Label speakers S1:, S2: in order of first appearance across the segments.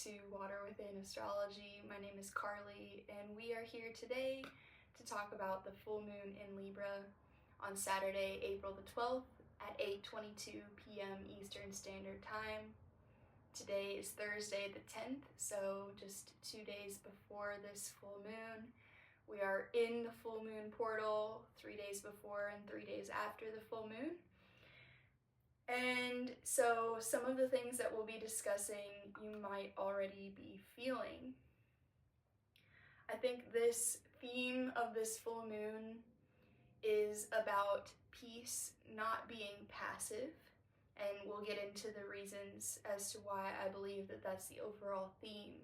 S1: to Water Within Astrology. My name is Carly, and we are here today to talk about the full moon in Libra on Saturday, April the 12th at 8:22 p.m. Eastern Standard Time. Today is Thursday the 10th, so just 2 days before this full moon. We are in the full moon portal 3 days before and 3 days after the full moon. And so some of the things that we'll be discussing you might already be feeling. I think this theme of this full moon is about peace not being passive, and we'll get into the reasons as to why I believe that that's the overall theme.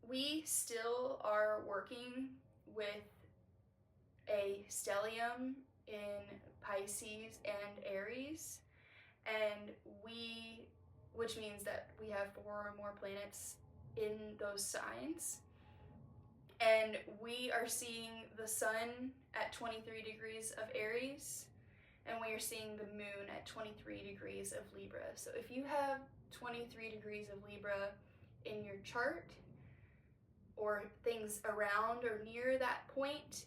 S1: We still are working with a stellium in Pisces and Aries, and which means that we have 4 or more planets in those signs, and we are seeing the sun at 23 degrees of Aries, and we are seeing the moon at 23 degrees of Libra. So if you have 23 degrees of Libra in your chart, or things around or near that point,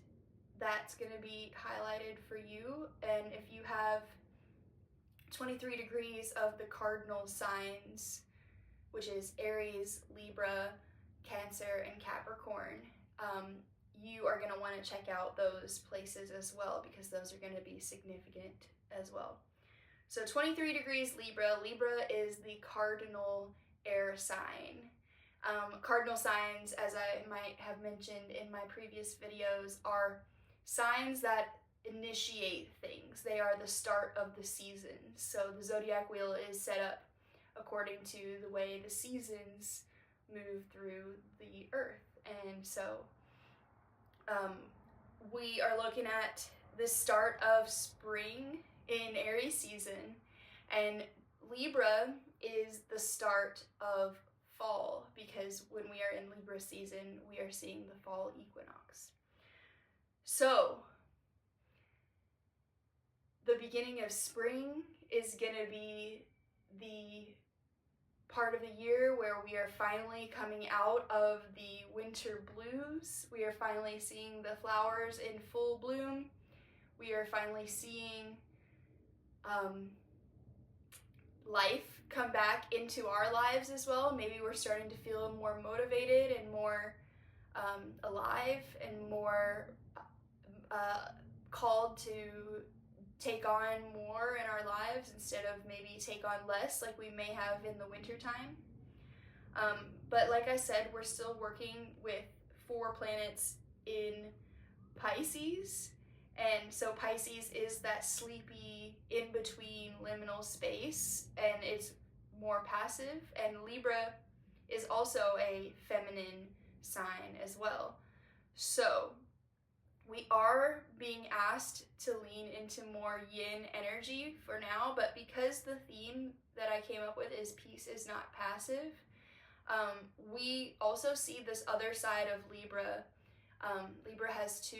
S1: that's going to be highlighted for you. And if you have 23 degrees of the cardinal signs, which is Aries, Libra, Cancer, and Capricorn, you are going to want to check out those places as well, because those are going to be significant as well. So 23 degrees Libra. Libra is the cardinal air sign. Cardinal signs, as I might have mentioned in my previous videos, are signs that initiate things. They are the start of the season. So the zodiac wheel is set up according to the way the seasons move through the earth. And so we are looking at the start of spring in Aries season, and Libra is the start of fall, because when we are in Libra season, we are seeing the fall equinox. So the beginning of spring is going to be the part of the year where we are finally coming out of the winter blues. We are finally seeing the flowers in full bloom. We are finally seeing life come back into our lives as well. Maybe we're starting to feel more motivated and more alive and more called to take on more in our lives instead of maybe take on less like we may have in the winter time. But like I said, we're still working with 4 planets in Pisces. And so Pisces is that sleepy, in-between liminal space, and it's more passive. And Libra is also a feminine sign as well. So we are being asked to lean into more yin energy for now, but because the theme that I came up with is peace is not passive, we also see this other side of Libra. Libra has 2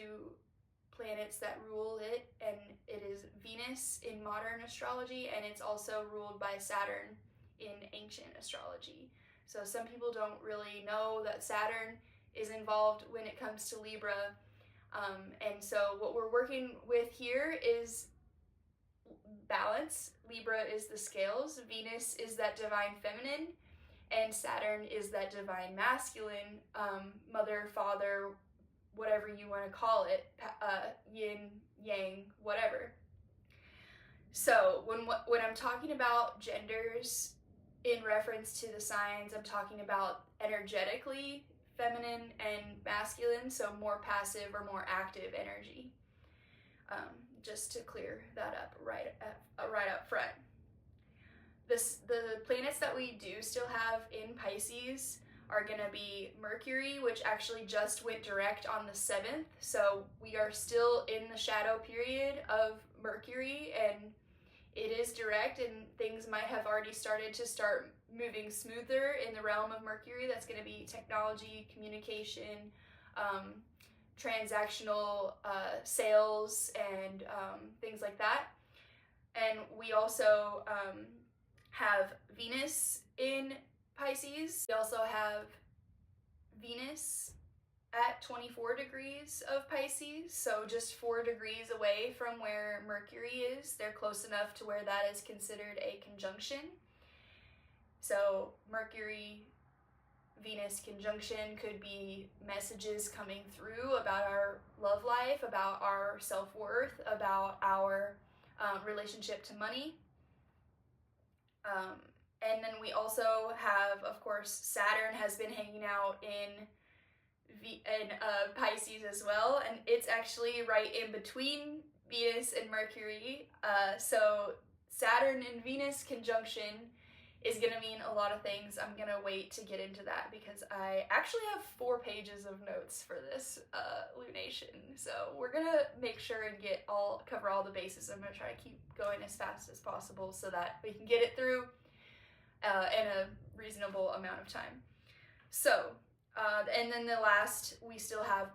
S1: planets that rule it, and it is Venus in modern astrology, and it's also ruled by Saturn in ancient astrology. So some people don't really know that Saturn is involved when it comes to Libra, and so what we're working with here is balance. Libra is the scales, Venus is that divine feminine, and Saturn is that divine masculine, mother, father, whatever you want to call it, yin, yang, whatever. So when I'm talking about genders in reference to the signs, I'm talking about energetically feminine and masculine, so more passive or more active energy. Just to clear that up right up front. The planets that we do still have in Pisces are going to be Mercury, which actually just went direct on the 7th. So we are still in the shadow period of Mercury, and it is direct, and things might have already started to start moving smoother in the realm of Mercury. That's going to be technology, communication, transactional sales, and things like that. And we also have Venus in Pisces. We also have Venus at 24 degrees of Pisces, so just 4 degrees away from where Mercury is. They're close enough to where that is considered a conjunction. So Mercury Venus conjunction could be messages coming through about our love life, about our self-worth, about our relationship to money. And then we also have, of course, Saturn has been hanging out in Pisces as well, and it's actually right in between Venus and Mercury. So Saturn and Venus conjunction is going to mean a lot of things. I'm going to wait to get into that because I actually have 4 pages of notes for this lunation. So we're going to make sure and cover all the bases. I'm going to try to keep going as fast as possible so that we can get it through in a reasonable amount of time. So, and then the last we still have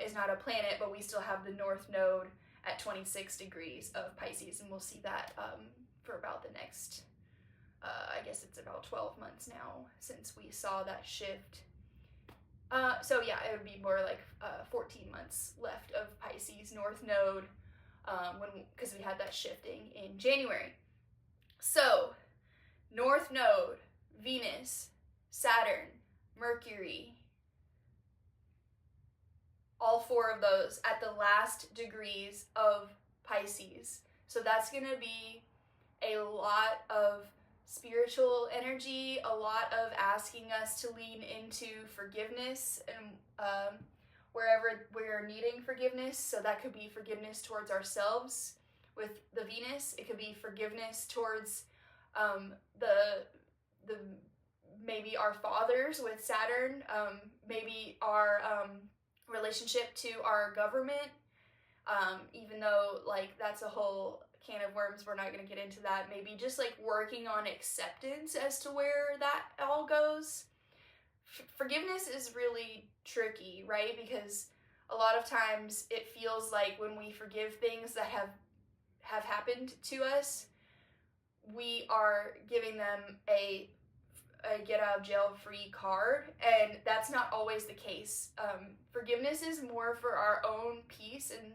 S1: is not a planet, but we still have the North Node at 26 degrees of Pisces, and we'll see that for about the next I guess it's about 12 months now since we saw that shift. So yeah, it would be more like 14 months left of Pisces North Node because we had that shifting in January. So North Node, Venus, Saturn, Mercury, all 4 of those at the last degrees of Pisces. So that's going to be a lot of spiritual energy, a lot of asking us to lean into forgiveness and wherever we're needing forgiveness. So that could be forgiveness towards ourselves with the Venus. It could be forgiveness towards the maybe our fathers with Saturn, maybe our relationship to our government, even though like that's a whole can of worms, we're not going to get into that. Maybe just like working on acceptance as to where that all goes. Forgiveness is really tricky, right? Because a lot of times it feels like when we forgive things that have happened to us, we are giving them a get out of jail free card, and that's not always the case. Forgiveness is more for our own peace and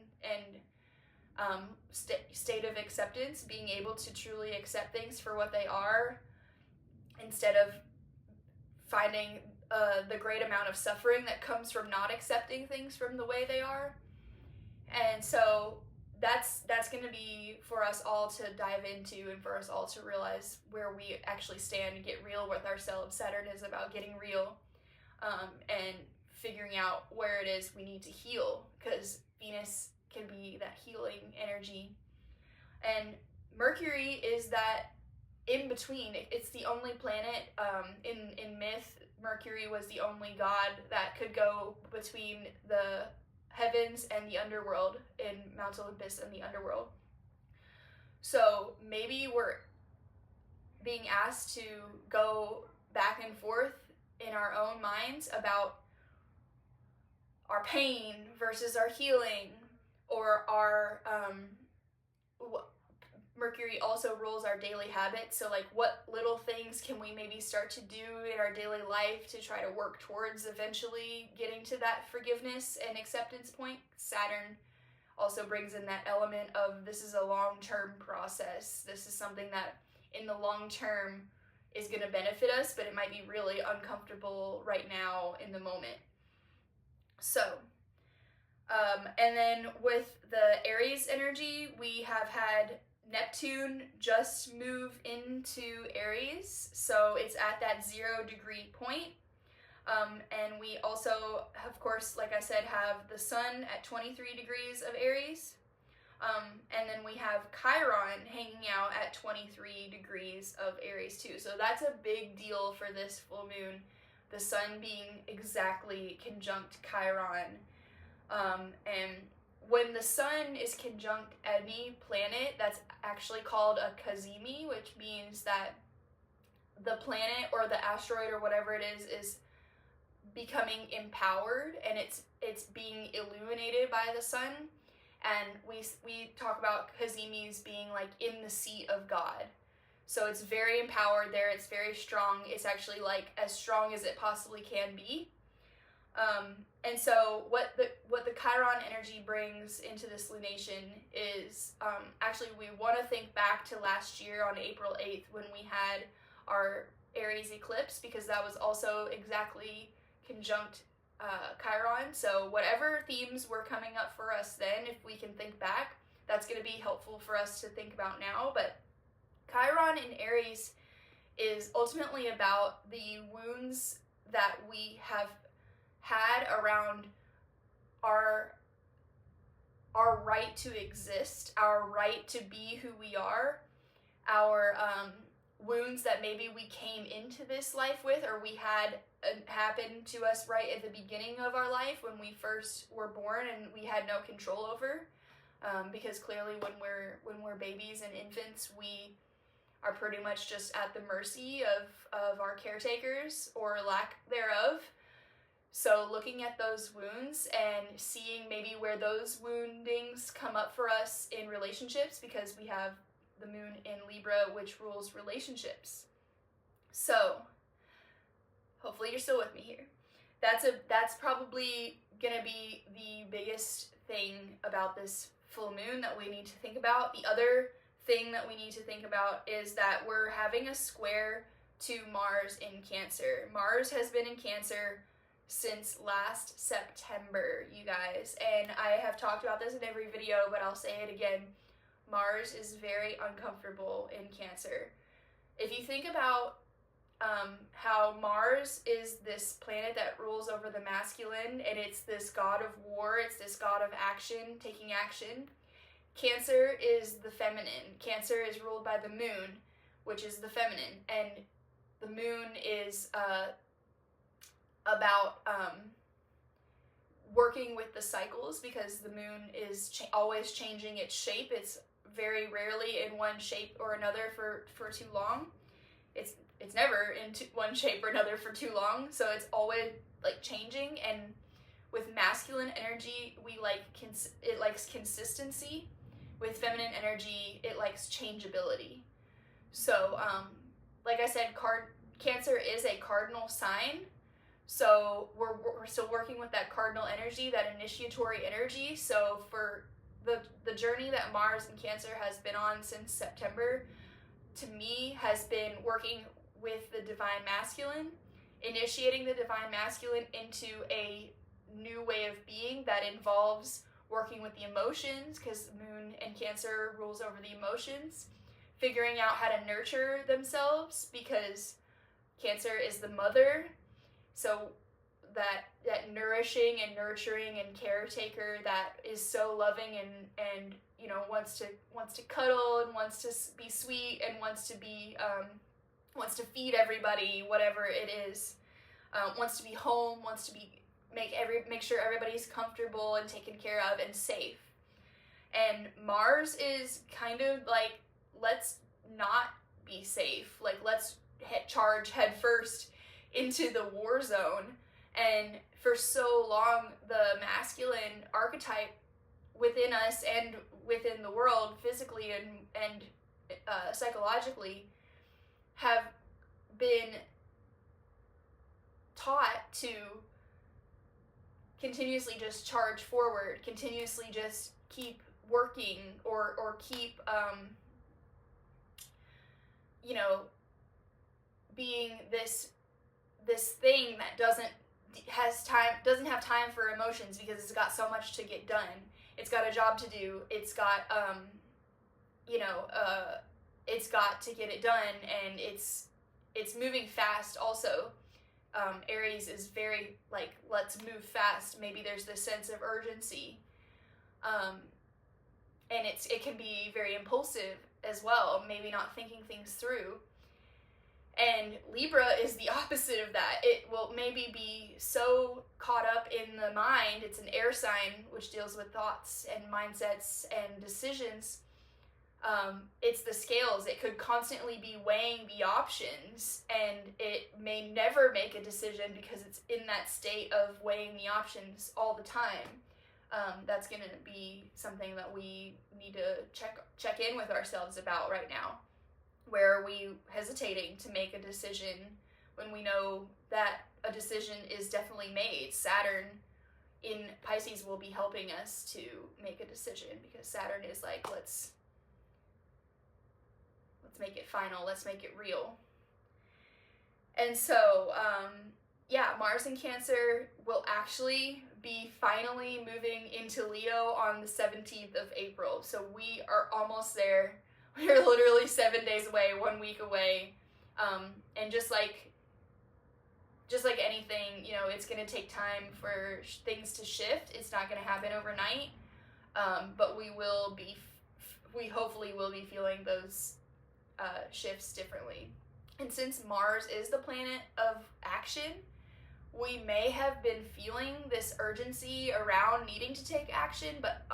S1: state of acceptance, being able to truly accept things for what they are instead of finding the great amount of suffering that comes from not accepting things from the way they are. And so that's going to be for us all to dive into and for us all to realize where we actually stand and get real with ourselves. Saturn is about getting real and figuring out where it is we need to heal, because Venus can be that healing energy. And Mercury is that in between. It's the only planet in myth. Mercury was the only god that could go between the heavens and the underworld in Mount Olympus and the underworld. So maybe we're being asked to go back and forth in our own minds about our pain versus our healing, or our Mercury also rules our daily habits. So like, what little things can we maybe start to do in our daily life to try to work towards eventually getting to that forgiveness and acceptance point? Saturn also brings in that element of this is a long-term process. This is something that in the long term is going to benefit us, but it might be really uncomfortable right now in the moment. So, and then with the Aries energy, we have had Neptune just move into Aries, so it's at that 0 degree point. And we also, of course, like I said, have the Sun at 23 degrees of Aries. And then we have Chiron hanging out at 23 degrees of Aries too. So that's a big deal for this full moon, the Sun being exactly conjunct Chiron. And when the Sun is conjunct any planet, that's actually called a cazimi, which means that the planet or the asteroid or whatever it is becoming empowered, and it's being illuminated by the Sun. And we talk about cazimis being like in the seat of God. So it's very empowered there. It's very strong. It's actually like as strong as it possibly can be. And so what the Chiron energy brings into this lunation is, actually we want to think back to last year on April 8th when we had our Aries eclipse, because that was also exactly conjunct Chiron. So whatever themes were coming up for us then, if we can think back, that's going to be helpful for us to think about now. But Chiron in Aries is ultimately about the wounds that we have had around our right to exist, our right to be who we are, our wounds that maybe we came into this life with, or we had happen to us right at the beginning of our life when we first were born and we had no control over, because clearly when we're babies and infants, we are pretty much just at the mercy of our caretakers or lack thereof. So looking at those wounds and seeing maybe where those woundings come up for us in relationships, because we have the moon in Libra, which rules relationships. So hopefully you're still with me here. That's probably gonna be the biggest thing about this full moon that we need to think about. The other thing that we need to think about is that we're having a square to Mars in Cancer. Mars has been in Cancer since last September, you guys, and I have talked about this in every video, but I'll say it again. Mars is very uncomfortable in Cancer. If you think about how Mars is this planet that rules over the masculine, and it's this god of war, it's this god of action, taking action. Cancer is the feminine. Cancer is ruled by the moon, which is the feminine, and the moon is about working with the cycles, because the moon is always changing its shape. It's very rarely in one shape or another for too long. It's never in one shape or another for too long, so it's always like changing. And with masculine energy, it likes consistency. With feminine energy, it likes changeability. So like I said, Cancer is a cardinal sign. So we're still working with that cardinal energy, that initiatory energy. So for the journey that Mars in Cancer has been on since September, to me, has been working with the divine masculine, initiating the divine masculine into a new way of being that involves working with the emotions, because Moon and Cancer rules over the emotions, figuring out how to nurture themselves, because Cancer is the mother. So that nourishing and nurturing and caretaker that is so loving and you know wants to cuddle and wants to be sweet and wants to feed everybody, whatever it is, wants to be home, wants to make sure everybody's comfortable and taken care of and safe. And Mars is kind of like, let's not be safe, like let's charge head first into the war zone. And for so long, the masculine archetype within us and within the world, physically and psychologically, have been taught to continuously just charge forward, continuously just keep working, or keep being this thing that doesn't have time for emotions, because it's got so much to get done. It's got a job to do. It's got it's got to get it done, and it's moving fast also. Aries is very like, let's move fast. Maybe there's this sense of urgency, and it can be very impulsive as well, maybe not thinking things through. And Libra is the opposite of that. It will maybe be so caught up in the mind. It's an air sign, which deals with thoughts and mindsets and decisions. It's the scales. It could constantly be weighing the options, and it may never make a decision because it's in that state of weighing the options all the time. That's going to be something that we need to check in with ourselves about right now. where are we hesitating to make a decision when we know that a decision is definitely made? Saturn in Pisces will be helping us to make a decision, because Saturn is like, let's make it final, let's make it real. And so, yeah, Mars in Cancer will actually be finally moving into Leo on the 17th of April. So we are almost there. We're literally 7 days away, 1 week away. And just like anything, you know, it's going to take time for things to shift. It's not going to happen overnight. But we hopefully will be feeling those shifts differently. And since Mars is the planet of action, we may have been feeling this urgency around needing to take action, but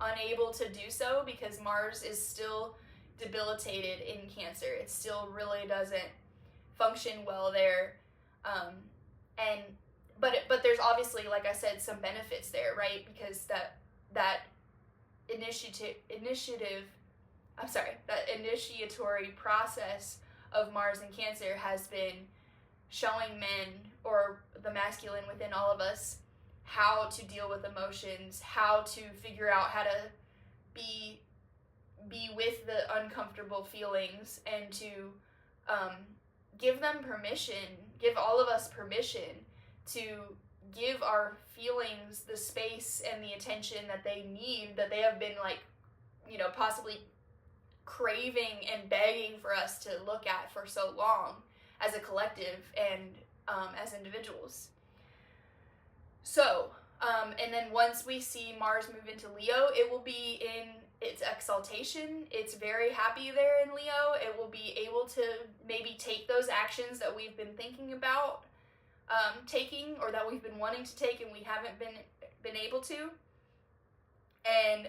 S1: unable to do so because Mars is still debilitated in Cancer. It still really doesn't function well there. But there's obviously, like I said, some benefits there, right? Because that initiatory process of Mars and Cancer has been showing men, or the masculine within all of us, how to deal with emotions, how to figure out how to be with the uncomfortable feelings, and to give all of us permission to give our feelings the space and the attention that they need, that they have been, like, you know, possibly craving and begging for us to look at for so long as a collective and as individuals. So, and then once we see Mars move into Leo, it will be in its exaltation. It's very happy there in Leo. It will be able to maybe take those actions that we've been thinking about taking, or that we've been wanting to take and we haven't been able to. And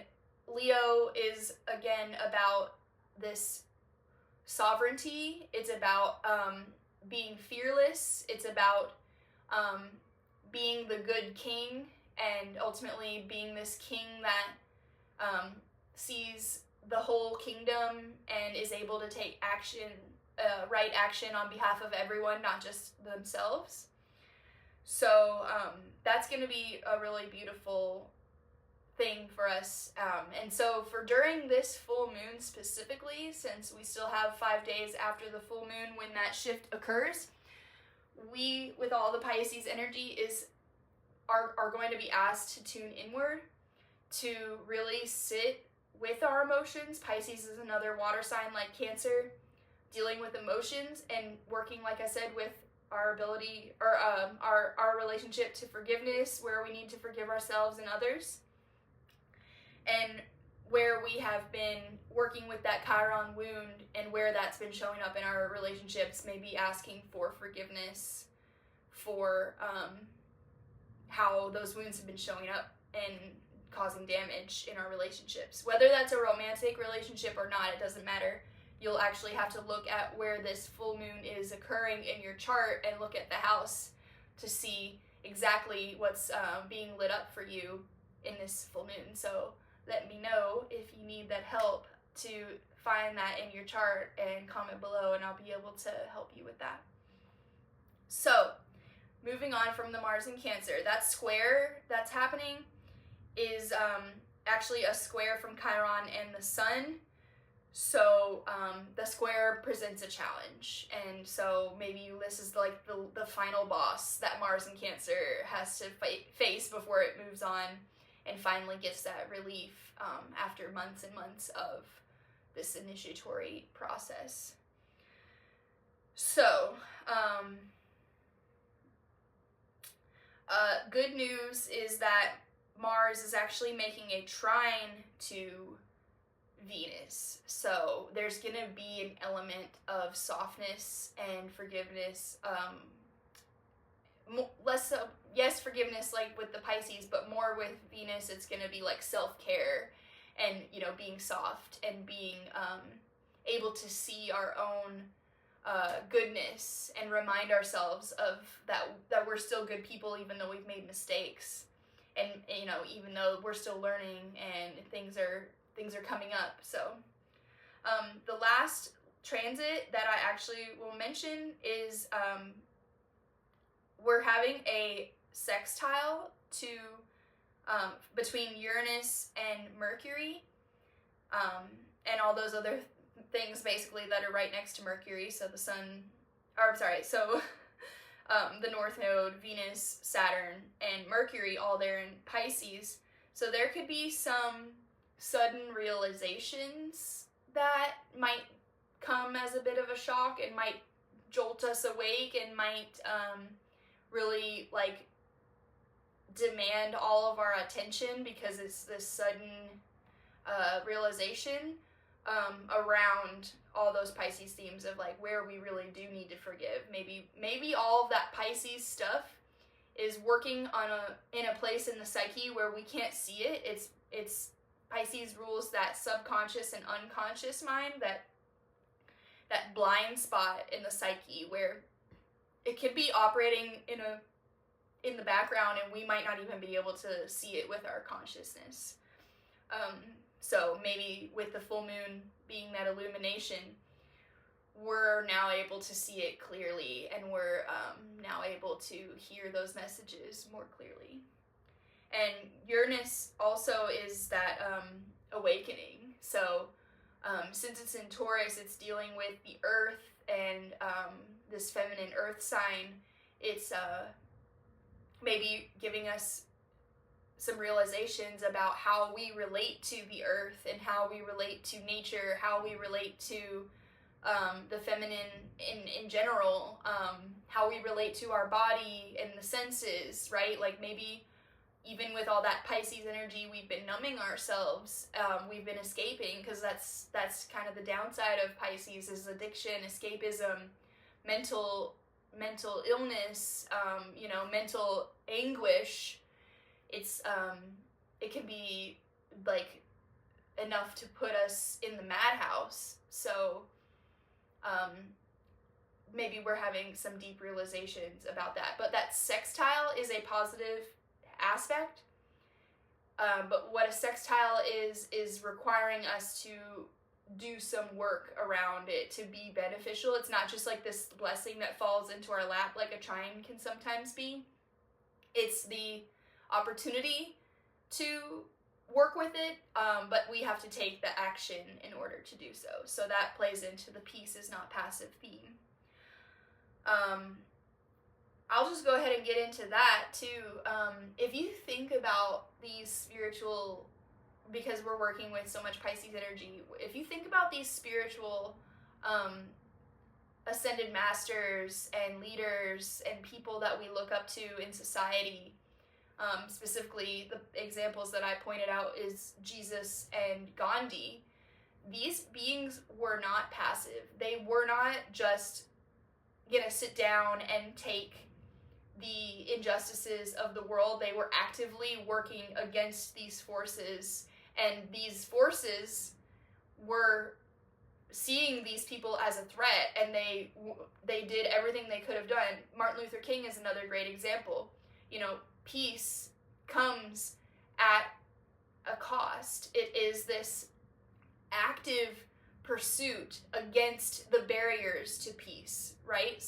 S1: Leo is, again, about this sovereignty. It's about being fearless. It's about being the good king, and ultimately being this king that sees the whole kingdom and is able to take action, right action on behalf of everyone, not just themselves. So that's going to be a really beautiful thing for us. And so for during this full moon specifically, since we still have 5 days after the full moon when that shift occurs, we, with all the Pisces energy, are going to be asked to tune inward, to really sit with our emotions. Pisces is another water sign like Cancer, dealing with emotions and working, like I said, with our ability, or our relationship to forgiveness, where we need to forgive ourselves and others. And where we have been working with that Chiron wound, and where that's been showing up in our relationships, maybe asking for forgiveness for how those wounds have been showing up and causing damage in our relationships. Whether that's a romantic relationship or not, it doesn't matter. You'll actually have to look at where this full moon is occurring in your chart and look at the house to see exactly what's being lit up for you in this full moon. So let me know if you need that help to find that in your chart, and comment below and I'll be able to help you with that. So moving on from the Mars and Cancer, that square that's happening is actually a square from Chiron and the Sun. So the square presents a challenge, and so maybe this is like the final boss that Mars and Cancer has to face before it moves on and finally gets that relief after months and months of this initiatory process. So good news is that Mars is actually making a trine to Venus. So there's going to be an element of softness and forgiveness. Less so, yes, forgiveness like with the Pisces, but more with Venus, it's going to be like self-care and, you know, being soft and being able to see our own goodness and remind ourselves of that we're still good people even though we've made mistakes, and, you know, even though we're still learning and things are coming up. So the last transit that I actually will mention is we're having a sextile to between Uranus and Mercury, and all those other things basically that are right next to Mercury. So the sun, or I'm sorry, so the North Node, Venus, Saturn, and Mercury all there in Pisces. So there could be some sudden realizations that might come as a bit of a shock and might jolt us awake and might really like demand all of our attention, because it's this sudden realization around all those Pisces themes of like where we really do need to forgive. Maybe all of that Pisces stuff is working on in a place in the psyche where we can't see it. It's Pisces rules that subconscious and unconscious mind, that blind spot in the psyche where it could be operating in the background and we might not even be able to see it with our consciousness. So maybe with the full moon being that illumination, we're now able to see it clearly, and we're now able to hear those messages more clearly. And Uranus also is that awakening. So since it's in Taurus, it's dealing with the earth and this feminine earth sign. It's maybe giving us some realizations about how we relate to the earth and how we relate to nature, how we relate to the feminine in general, how we relate to our body and the senses, right? Like maybe even with all that Pisces energy, we've been numbing ourselves, we've been escaping, because that's kind of the downside of Pisces is addiction, escapism, mental illness, mental anguish. It's it can be like enough to put us in the madhouse. So maybe we're having some deep realizations about that. But that sextile is a positive aspect. But what a sextile is requiring us to do some work around it to be beneficial. It's not just like this blessing that falls into our lap like a trine can sometimes be. It's the opportunity to work with it, but we have to take the action in order to do so. So that plays into the peace is not passive theme. I'll just go ahead and get into that too. If you think about these spiritual, because we're working with so much Pisces energy, if you think about these spiritual ascended masters and leaders and people that we look up to in society, specifically the examples that I pointed out is Jesus and Gandhi. These beings were not passive. They were not just gonna sit down and take the injustices of the world. They were actively working against these forces, and these forces were seeing these people as a threat, and they did everything they could have done. Martin Luther King is another great example. Peace comes at a cost. It is this active pursuit against the barriers to peace, right?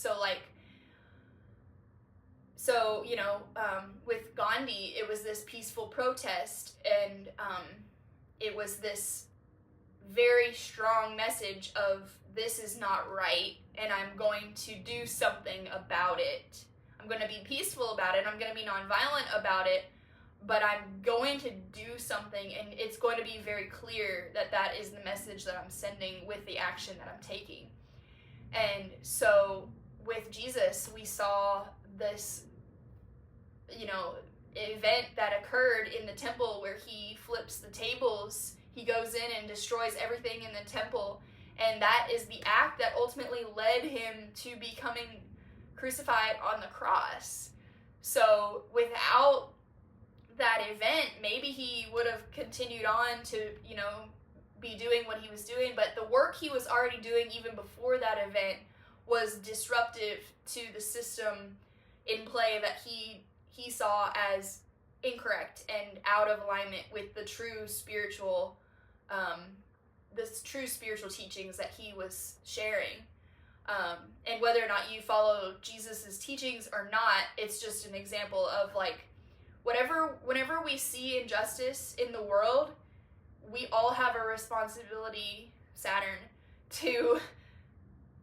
S1: With Gandhi, it was this peaceful protest, and it was this very strong message of this is not right, and I'm going to do something about it. I'm going to be peaceful about it, I'm going to be nonviolent about it, but I'm going to do something, and it's going to be very clear that that is the message that I'm sending with the action that I'm taking. And so with Jesus, we saw this, event that occurred in the temple where he flips the tables. He goes in and destroys everything in the temple, and that is the act that ultimately led him to becoming crucified on the cross. So without that event, maybe he would have continued on to, be doing what he was doing, but the work he was already doing even before that event was disruptive to the system in play that he saw as incorrect and out of alignment with the true spiritual the true spiritual teachings that he was sharing. And whether or not you follow Jesus's teachings or not, it's just an example of like, whenever we see injustice in the world, we all have a responsibility, Saturn, to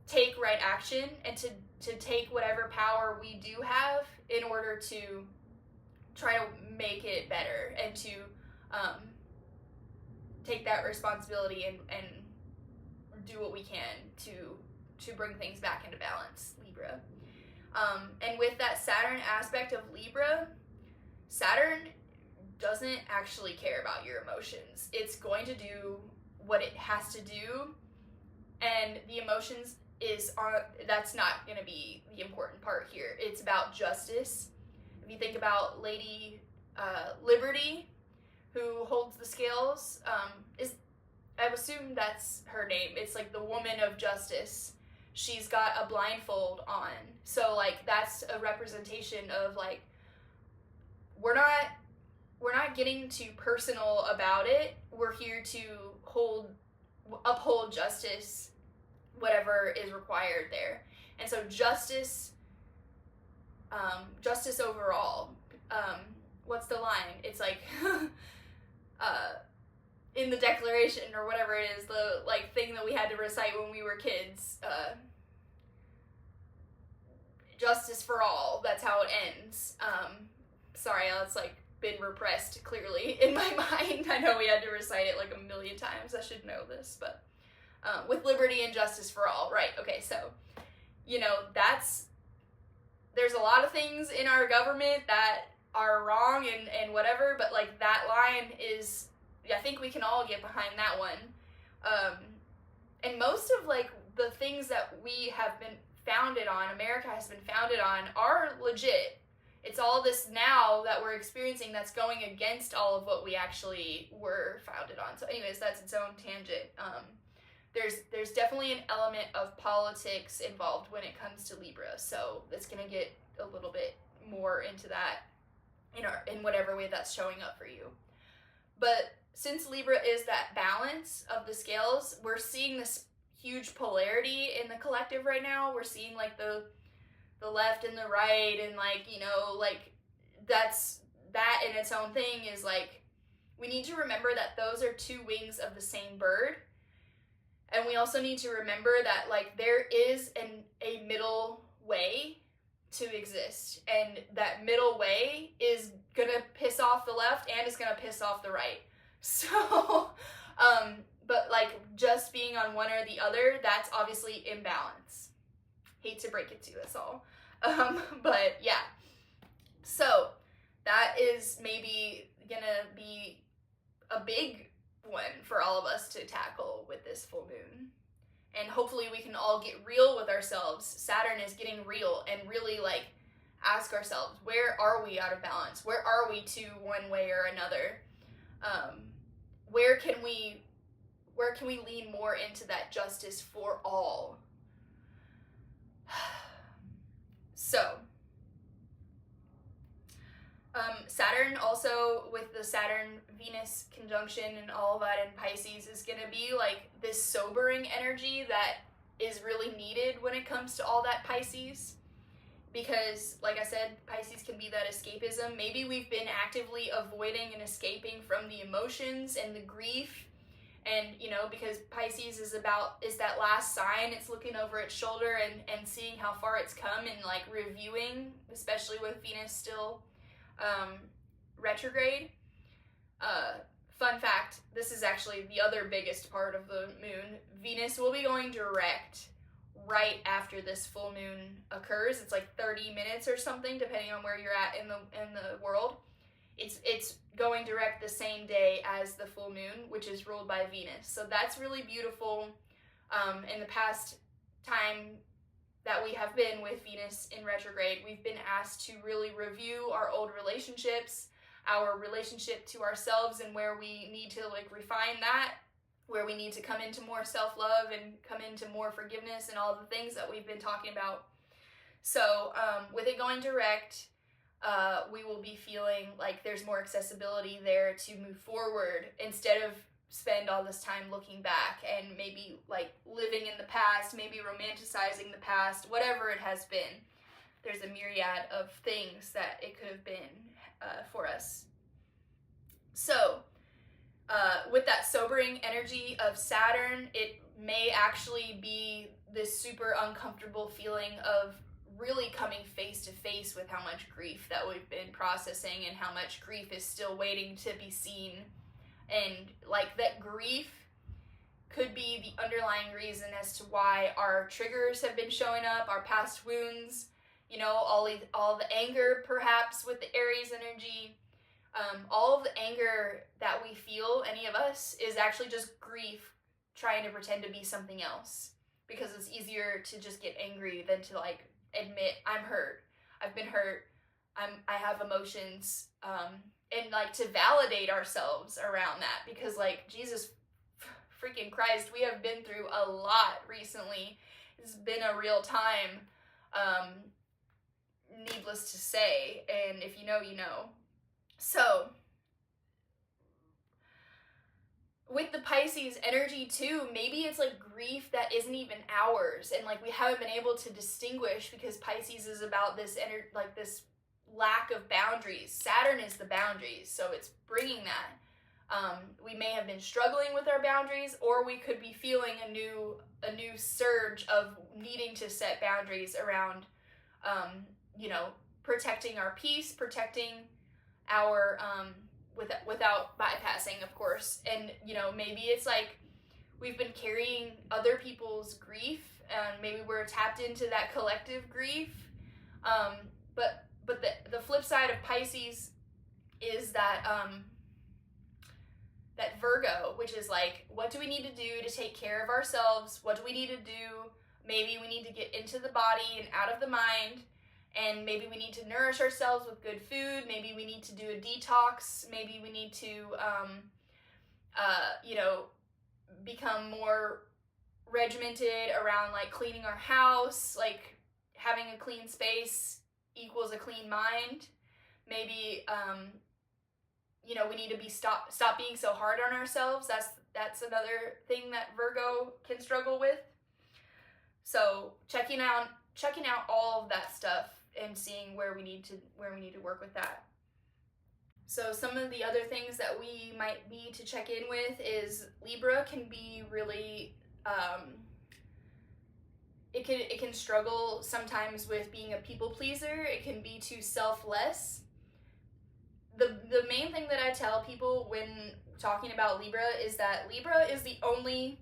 S1: take right action and to take whatever power we do have in order to try to make it better and to take that responsibility and do what we can to bring things back into balance, Libra. And with that Saturn aspect of Libra, Saturn doesn't actually care about your emotions. It's going to do what it has to do, and the emotions that's not going to be the important part here. It's about justice. If you think about Lady Liberty, who holds the scales, I assume that's her name. It's like the woman of justice. She's got a blindfold on. So like that's a representation of like, we're not getting too personal about it. We're here to uphold justice, whatever is required there. And so justice overall. What's the line? It's like in the Declaration or whatever it is, the like thing that we had to recite when we were kids. Justice for all. That's how it ends. Sorry, it's like been repressed clearly in my mind. I know we had to recite it like a million times. I should know this, but with liberty and justice for all, right? Okay, so there's a lot of things in our government that are wrong and whatever, but like that line is, I think we can all get behind that one. And most of like the things that we have been founded on, America has been founded on, are legit. It's all this now that we're experiencing that's going against all of what we actually were founded on. So anyways, that's its own tangent. There's definitely an element of politics involved when it comes to Libra, so it's gonna get a little bit more into that in whatever way that's showing up for you. But since Libra is that balance of the scales, we're seeing this huge polarity in the collective right now. We're seeing like the left and the right, and like like that in its own thing is like, we need to remember that those are two wings of the same bird. And we also need to remember that like there is a middle way to exist, and that middle way is gonna piss off the left and it's gonna piss off the right. So but like just being on one or the other, that's obviously imbalance. Hate to break it to us all. But yeah, so that is maybe gonna be a big one for all of us to tackle with this full moon. And hopefully we can all get real with ourselves. Saturn is getting real, and really like ask ourselves, where are we out of balance? Where are we to one way or another? Where can we lean more into that justice for all? So Saturn also, with the Saturn-Venus conjunction and all of that in Pisces, is going to be like this sobering energy that is really needed when it comes to all that Pisces. Because, like I said, Pisces can be that escapism. Maybe we've been actively avoiding and escaping from the emotions and the grief. And, because Pisces is that last sign. It's looking over its shoulder and seeing how far it's come, and like reviewing, especially with Venus still retrograde. Fun fact, this is actually the other biggest part of the moon. Venus will be going direct right after this full moon occurs. It's like 30 minutes or something, depending on where you're at in the world. It's going direct the same day as the full moon, which is ruled by Venus. So that's really beautiful. In the past time that we have been with Venus in retrograde, we've been asked to really review our old relationships, our relationship to ourselves, and where we need to like refine that, where we need to come into more self-love and come into more forgiveness and all the things that we've been talking about. So with it going direct, we will be feeling like there's more accessibility there to move forward, instead of spend all this time looking back and maybe like living in the past, maybe romanticizing the past, whatever it has been. There's a myriad of things that it could have been for us. So, with that sobering energy of Saturn, it may actually be this super uncomfortable feeling of really coming face to face with how much grief that we've been processing and how much grief is still waiting to be seen. And like that grief could be the underlying reason as to why our triggers have been showing up, our past wounds, you know, all the anger perhaps with the Aries energy. All of the anger that we feel, any of us, is actually just grief trying to pretend to be something else, because it's easier to just get angry than to like admit I'm hurt, I've been hurt, I have emotions, and like to validate ourselves around that, because like Jesus freaking Christ, we have been through a lot recently. It's been a real time, needless to say, and if you know, you know. So, with the Pisces energy too, maybe it's like grief that isn't even ours, and like we haven't been able to distinguish, because Pisces is about this this lack of boundaries. Saturn is the boundaries, so it's bringing that. We may have been struggling with our boundaries, or we could be feeling a new surge of needing to set boundaries around, protecting our peace, protecting our without bypassing, of course. And maybe it's like we've been carrying other people's grief, and maybe we're tapped into that collective grief. But the flip side of Pisces is that that Virgo, which is like, what do we need to do to take care of ourselves? What do we need to do? Maybe we need to get into the body and out of the mind. And maybe we need to nourish ourselves with good food. Maybe we need to do a detox. Maybe we need to, become more regimented around like cleaning our house. Like having a clean space equals a clean mind. Maybe, we need to stop being so hard on ourselves. That's another thing that Virgo can struggle with. So checking out all of that stuff and seeing where we need to work with that. So some of the other things that we might need to check in with is Libra can be really, it can struggle sometimes with being a people pleaser. It can be too selfless. The main thing that I tell people when talking about Libra is that Libra is the only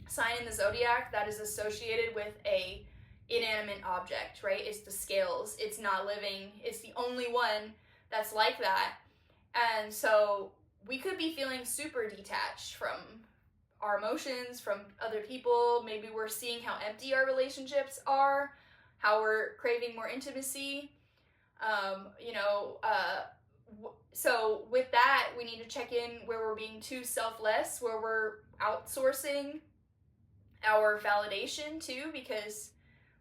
S1: sign in the zodiac that is associated with a inanimate object, right? It's the scales. It's not living. It's the only one that's like that. And so we could be feeling super detached from our emotions, from other people. Maybe we're seeing how empty our relationships are, how we're craving more intimacy. So with that, we need to check in where we're being too selfless, where we're outsourcing our validation too, because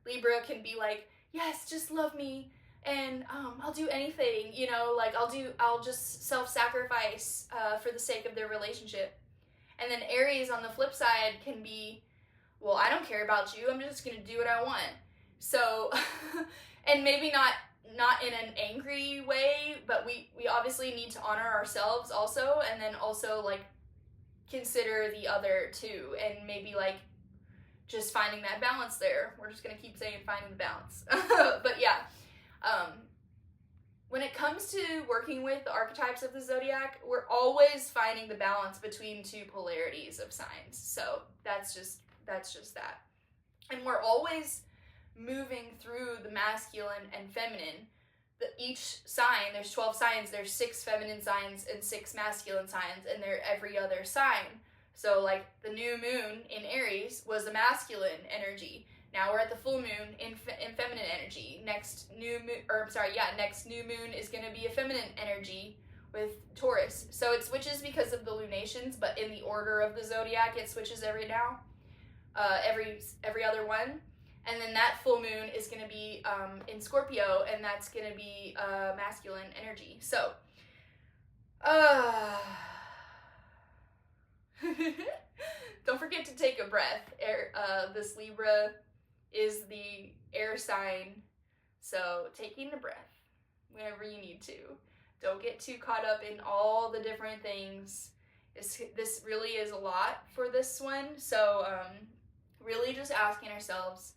S1: Libra can be like, yes, just love me, and I'll do anything, I'll just self-sacrifice for the sake of their relationship. And then Aries on the flip side can be, well, I don't care about you, I'm just gonna do what I want. So, and maybe not in an angry way, but we obviously need to honor ourselves also, and then also like consider the other too, and maybe like just finding that balance there. We're just gonna keep saying finding the balance. But yeah, when it comes to working with the archetypes of the zodiac, we're always finding the balance between two polarities of signs. So that's just that. And we're always moving through the masculine and feminine. Each sign, there's 12 signs, there's 6 feminine signs and 6 masculine signs, and they're every other sign. So like the new moon in Aries was a masculine energy. Now we're at the full moon in feminine energy. Next new moon is going to be a feminine energy with Taurus. So it switches because of the lunations, but in the order of the zodiac, it switches every other one. And then that full moon is going to be in Scorpio, and that's going to be masculine energy. So, Don't forget to take a breath. This Libra is the air sign, so taking a breath whenever you need to. Don't get too caught up in all the different things. This really is a lot for this one, so really just asking ourselves,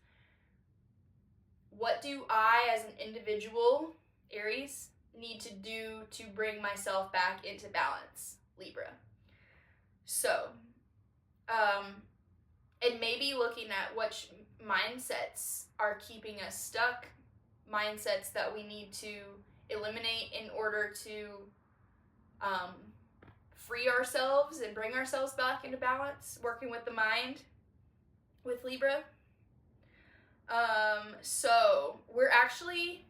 S1: what do I as an individual, Aries, need to do to bring myself back into balance, Libra? So, and maybe looking at which mindsets are keeping us stuck, mindsets that we need to eliminate in order to free ourselves and bring ourselves back into balance, working with the mind with Libra. So we're actually,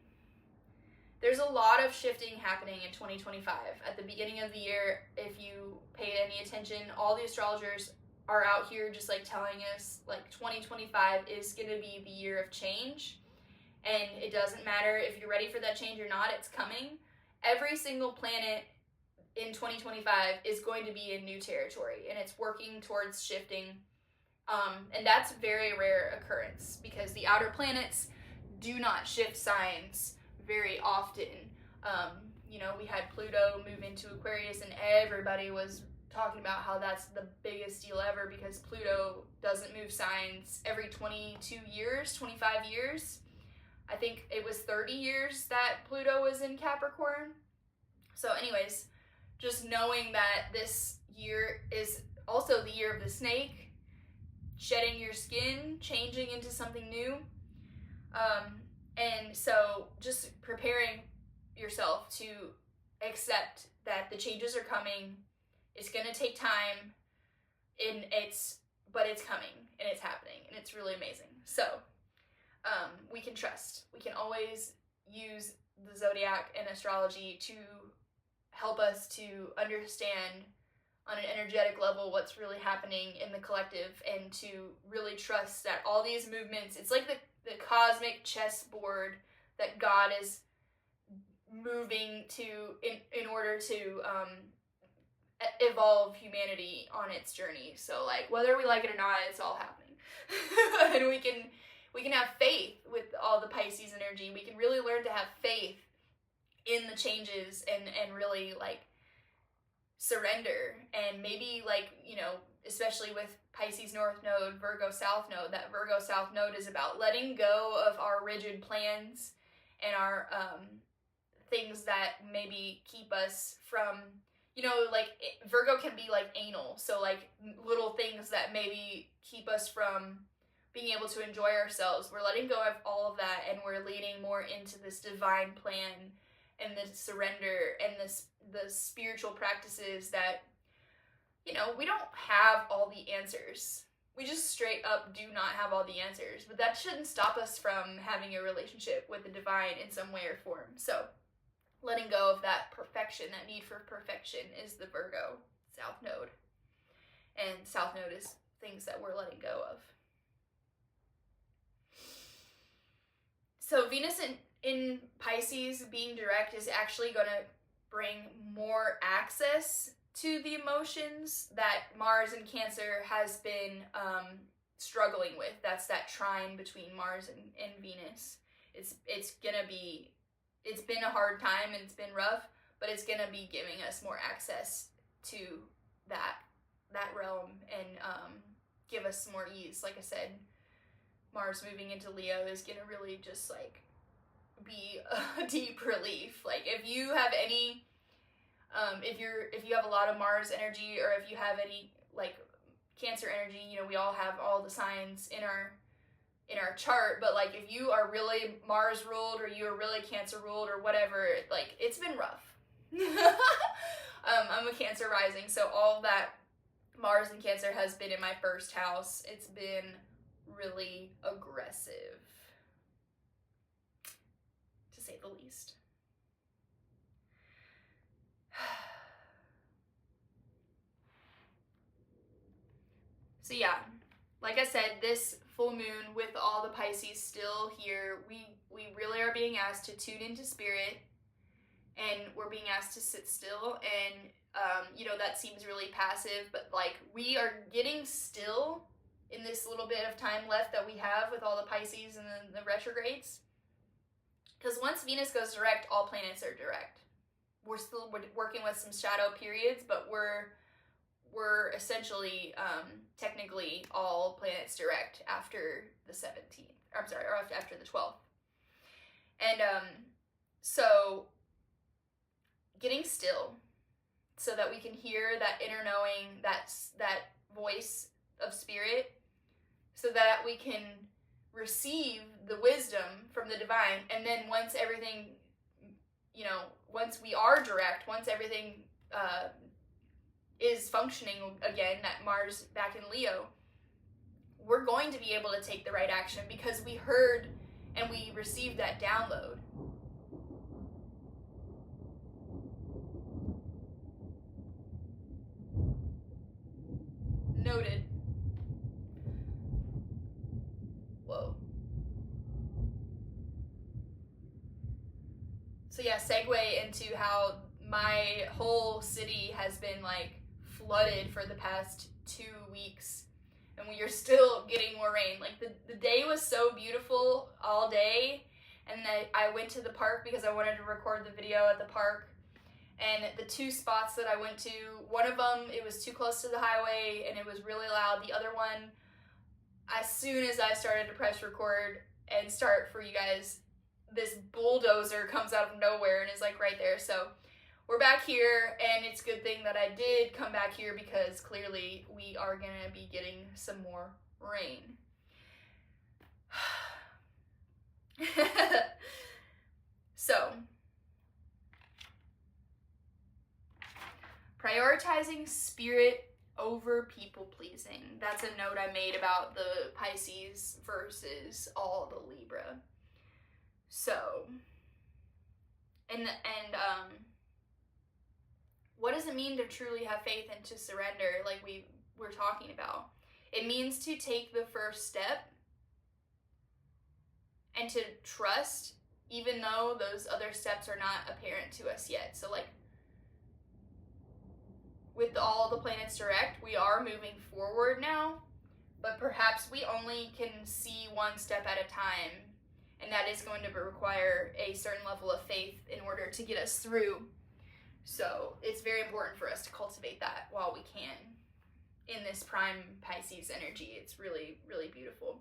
S1: there's a lot of shifting happening in 2025. At the beginning of the year, if you paid any attention, all the astrologers are out here just like telling us like 2025 is going to be the year of change. And it doesn't matter if you're ready for that change or not, it's coming. Every single planet in 2025 is going to be in new territory, and it's working towards shifting. And that's a very rare occurrence because the outer planets do not shift signs very often. We had Pluto move into Aquarius, and everybody was talking about how that's the biggest deal ever because Pluto doesn't move signs every 22 years, 25 years. I think it was 30 years that Pluto was in Capricorn. So anyways, just knowing that this year is also the year of the snake, shedding your skin, changing into something new. And so just preparing yourself to accept that the changes are coming. It's going to take time, but it's coming and it's happening and it's really amazing. So we can trust. We can always use the zodiac and astrology to help us to understand on an energetic level what's really happening in the collective, and to really trust that all these movements, it's like the cosmic chessboard that God is moving to in order to evolve humanity on its journey. So like whether we like it or not, it's all happening. And we can have faith with all the Pisces energy. We can really learn to have faith in the changes and really like surrender. And maybe like, especially with Pisces North Node, Virgo South Node, that Virgo South Node is about letting go of our rigid plans and our things that maybe keep us from, like Virgo can be like anal. So like little things that maybe keep us from being able to enjoy ourselves. We're letting go of all of that, and we're leaning more into this divine plan and the surrender and the spiritual practices that, we don't have all the answers. We just straight up do not have all the answers, but that shouldn't stop us from having a relationship with the divine in some way or form. So letting go of that perfection, that need for perfection, is the Virgo South Node. And South Node is things that we're letting go of. So Venus in Pisces being direct is actually going to bring more access to the emotions that Mars in Cancer has been struggling with. That's that trine between Mars and Venus. It's been a hard time and it's been rough, but it's going to be giving us more access to that realm and give us more ease. Like I said, Mars moving into Leo is going to really just like be a deep relief. Like if you have any if you have a lot of Mars energy, or if you have any like Cancer energy, we all have all the signs in our chart, but like if you are really Mars ruled, or you are really Cancer ruled, or whatever, like it's been rough. I'm a Cancer rising, so all that Mars and Cancer has been in my first house. It's been really aggressive, to say the least. So yeah, like I said, this full moon with all the Pisces still here, we really are being asked to tune into spirit and we're being asked to sit still, and you know, that seems really passive, but like we are getting still in this little bit of time left that we have with all the Pisces and the retrogrades. Because once Venus goes direct, all planets are direct. We're still working with some shadow periods, but we're essentially technically all planets direct after the 17th. I'm sorry, or after the 12th. And so getting still so that we can hear that inner knowing, that voice of spirit, so that we can receive the wisdom from the divine. And then once everything, you know, once we are direct, once everything is functioning again, that Mars back in Leo, we're going to be able to take the right action because we heard and we received that download. Noted. Whoa. So yeah, segue into how my whole city has been like flooded for the past 2 weeks, and we are still getting more rain. Like the day was so beautiful all day, and then I went to the park because I wanted to record the video at the park. And the 2 spots that I went to, one of them, it was too close to the highway and it was really loud. The other one, as soon as I started to press record and start for you guys, this bulldozer comes out of nowhere and is like right there. So we're back here, and it's a good thing that I did come back here because clearly we are going to be getting some more rain. So, prioritizing spirit over people pleasing. That's a note I made about the Pisces versus all the Libra. So, and what does it mean to truly have faith and to surrender, like we were talking about? It means to take the first step and to trust, even though those other steps are not apparent to us yet. So like, with all the planets direct, we are moving forward now, but perhaps we only can see one step at a time, and that is going to require a certain level of faith in order to get us through. So it's very important for us to cultivate that while we can in this prime Pisces energy. It's really, really beautiful.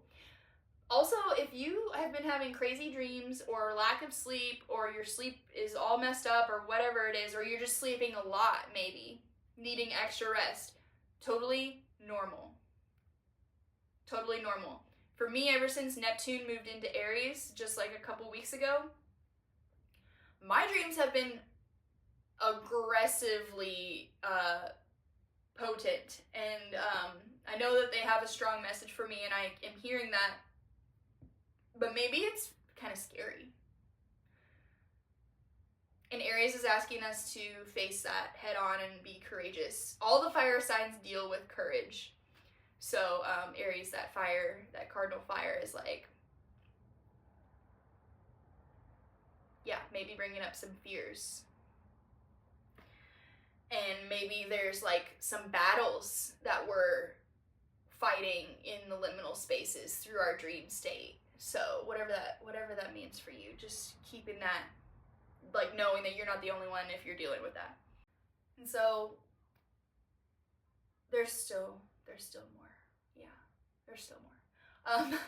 S1: Also, if you have been having crazy dreams or lack of sleep, or your sleep is all messed up or whatever it is, or you're just sleeping a lot maybe, needing extra rest, totally normal. Totally normal. For me, ever since Neptune moved into Aries just like a couple weeks ago, my dreams have been aggressively potent, and I know that they have a strong message for me, and I am hearing that, but maybe it's kind of scary. And Aries is asking us to face that head on and be courageous. All the fire signs deal with courage. So Aries, that fire, that cardinal fire, is like, yeah, maybe bringing up some fears. And maybe there's like some battles that we're fighting in the liminal spaces through our dream state. So whatever that means for you, just keeping that, like knowing that you're not the only one if you're dealing with that. And so there's still more. Yeah, there's still more.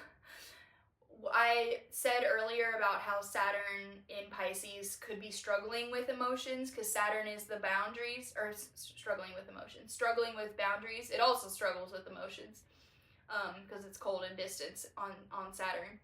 S1: I said earlier about how Saturn in Pisces could be struggling with emotions, because Saturn is the boundaries, or struggling with boundaries. It also struggles with emotions, because it's cold and distance on Saturn.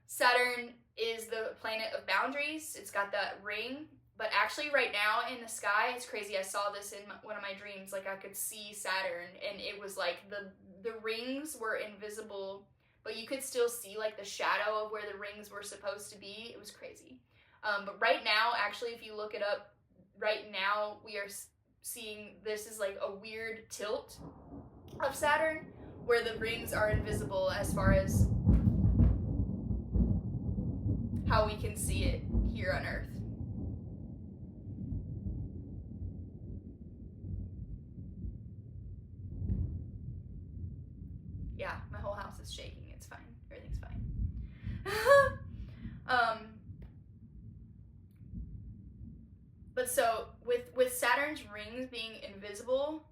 S1: Saturn is the planet of boundaries. It's got that ring, but actually right now in the sky, it's crazy. I saw this in one of my dreams. Like I could see Saturn, and it was like the rings were invisible, but you could still see like the shadow of where the rings were supposed to be. It was crazy. But right now, actually, if you look it up, right now we are seeing this is like a weird tilt of Saturn where the rings are invisible as far as how we can see it here on Earth. Yeah, my whole house is shaking. It's fine. Everything's fine. But so with Saturn's rings being invisible,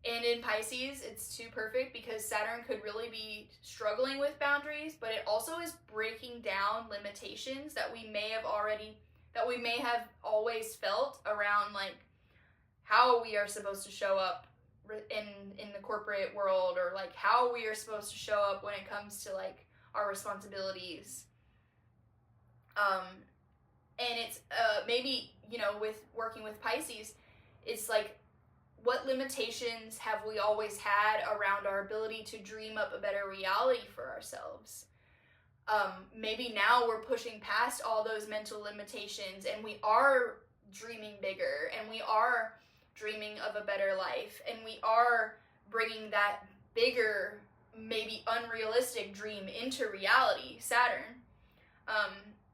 S1: and in Pisces, it's too perfect because Saturn could really be struggling with boundaries, but it also is breaking down limitations that we may have always felt around, like how we are supposed to show up in the corporate world, or like how we are supposed to show up when it comes to like our responsibilities. And it's maybe, you know, with working with Pisces, it's like, what limitations have we always had around our ability to dream up a better reality for ourselves? Maybe now we're pushing past all those mental limitations and we are dreaming bigger, and we are dreaming of a better life, and we are bringing that bigger, maybe unrealistic dream into reality, Saturn.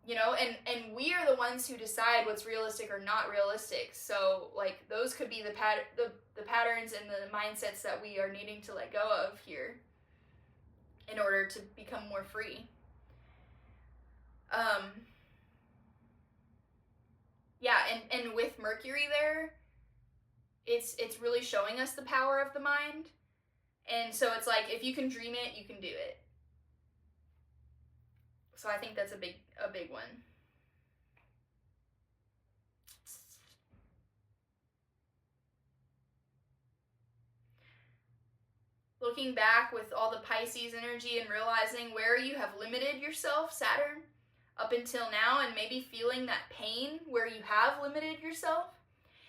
S1: You know, and we are the ones who decide what's realistic or not realistic. So like those could be the patterns and the mindsets that we are needing to let go of here in order to become more free. Yeah, and with Mercury there, it's really showing us the power of the mind. And so it's like, if you can dream it, you can do it. So I think that's a big one. Looking back with all the Pisces energy and realizing where you have limited yourself, Saturn, up until now, and maybe feeling that pain where you have limited yourself,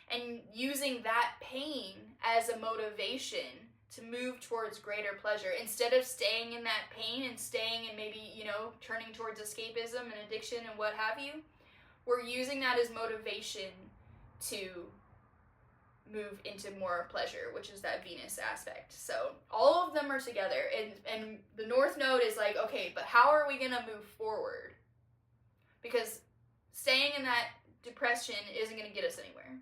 S1: and using that pain as a motivation to move towards greater pleasure, instead of staying in that pain and staying and maybe, you know, turning towards escapism and addiction and what have you. We're using that as motivation to move into more pleasure, which is that Venus aspect. So all of them are together, and the North Node is like, okay, but how are we gonna move forward? Because staying in that depression isn't gonna get us anywhere.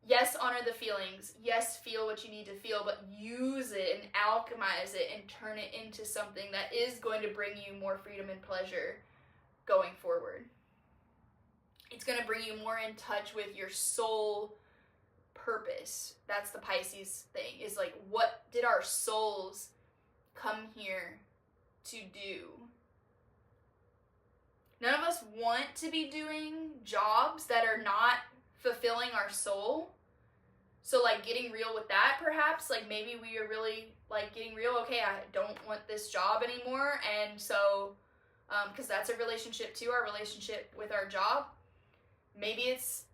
S1: Yes, honor the feelings. Yes, feel what you need to feel, but use it and alchemize it and turn it into something that is going to bring you more freedom and pleasure going forward. It's going to bring you more in touch with your soul purpose. That's the Pisces thing, is like, what did our souls come here to do? None of us want to be doing jobs that are not fulfilling our soul. So like getting real with that, perhaps, like maybe we are really like getting real, okay, I don't want this job anymore, and so because that's a relationship too, our relationship with our job. Maybe it's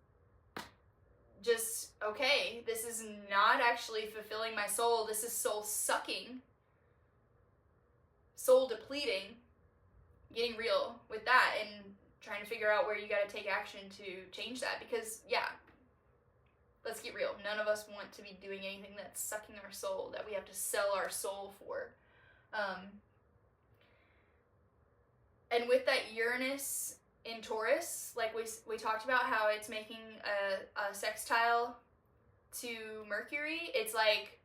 S1: just, okay, this is not actually fulfilling my soul, this is soul sucking, soul depleting. Getting real with that and trying to figure out where you got to take action to change that, because yeah, let's get real, none of us want to be doing anything that's sucking our soul, that we have to sell our soul for. And with that Uranus in Taurus, like we talked about how it's making a sextile to Mercury, it's like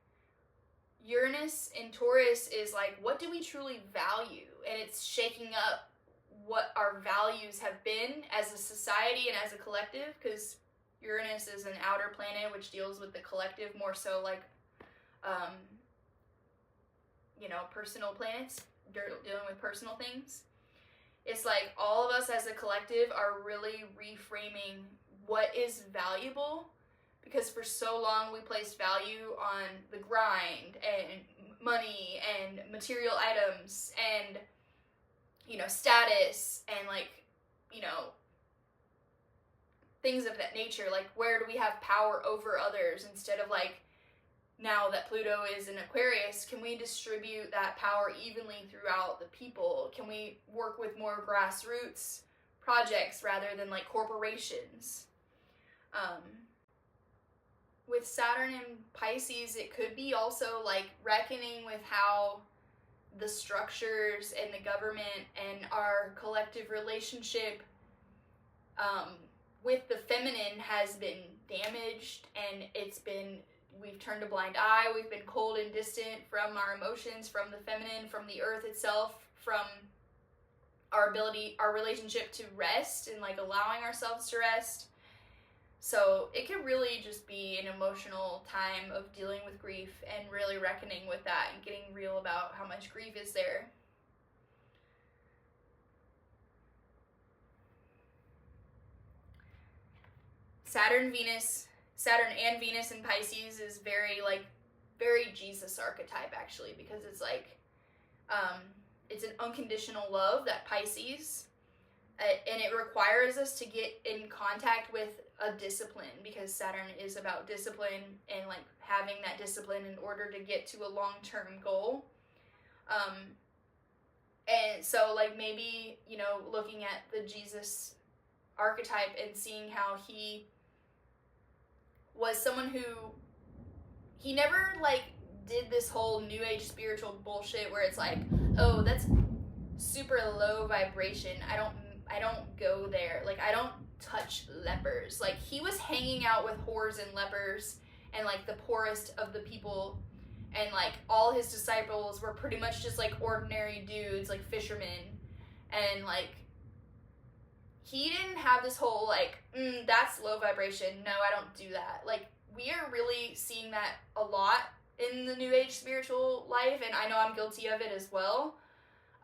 S1: Uranus in Taurus is like, what do we truly value? And it's shaking up what our values have been as a society and as a collective, because Uranus is an outer planet which deals with the collective more so, like, you know, personal planets, dealing with personal things. It's like all of us as a collective are really reframing what is valuable, because for so long we placed value on the grind and money and material items and, you know, status and, like, you know, things of that nature. Like, where do we have power over others, instead of like, now that Pluto is in Aquarius, can we distribute that power evenly throughout the people? Can we work with more grassroots projects rather than like corporations? With Saturn in Pisces, it could be also like reckoning with how the structures and the government and our collective relationship with the feminine has been damaged, and we've turned a blind eye, we've been cold and distant from our emotions, from the feminine, from the earth itself, from our relationship to rest and like allowing ourselves to rest. So it can really just be an emotional time of dealing with grief and really reckoning with that and getting real about how much grief is there. Saturn and Venus in Pisces is very Jesus archetype, actually, because it's like, it's an unconditional love, that Pisces, and it requires us to get in contact with a discipline, because Saturn is about discipline and like having that discipline in order to get to a long-term goal. And so like maybe, you know, looking at the Jesus archetype and seeing how he was someone who, he never like did this whole new age spiritual bullshit where it's like, oh, that's super low vibration, I don't go there, like I don't touch lepers. Like he was hanging out with whores and lepers and like the poorest of the people, and like all his disciples were pretty much just like ordinary dudes, like fishermen, and like he didn't have this whole like, that's low vibration, no, I don't do that. Like we are really seeing that a lot in the new age spiritual life, and I know I'm guilty of it as well.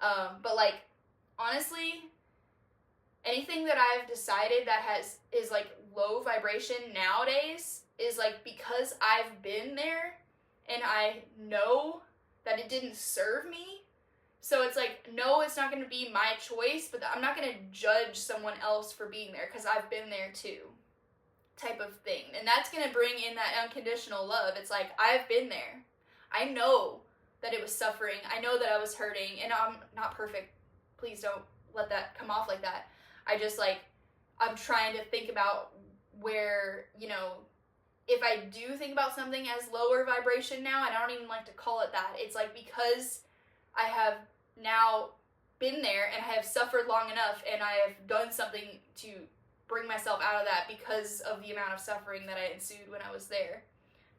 S1: But like honestly, anything that I've decided that is like low vibration nowadays is like because I've been there and I know that it didn't serve me. So it's like, no, it's not going to be my choice, but I'm not going to judge someone else for being there because I've been there too, type of thing. And that's going to bring in that unconditional love. It's like, I've been there. I know that it was suffering. I know that I was hurting, and I'm not perfect. Please don't let that come off like that. I just like, I'm trying to think about where, you know, if I do think about something as lower vibration now, and I don't even like to call it that, it's like because I have now been there and I have suffered long enough and I have done something to bring myself out of that because of the amount of suffering that I ensued when I was there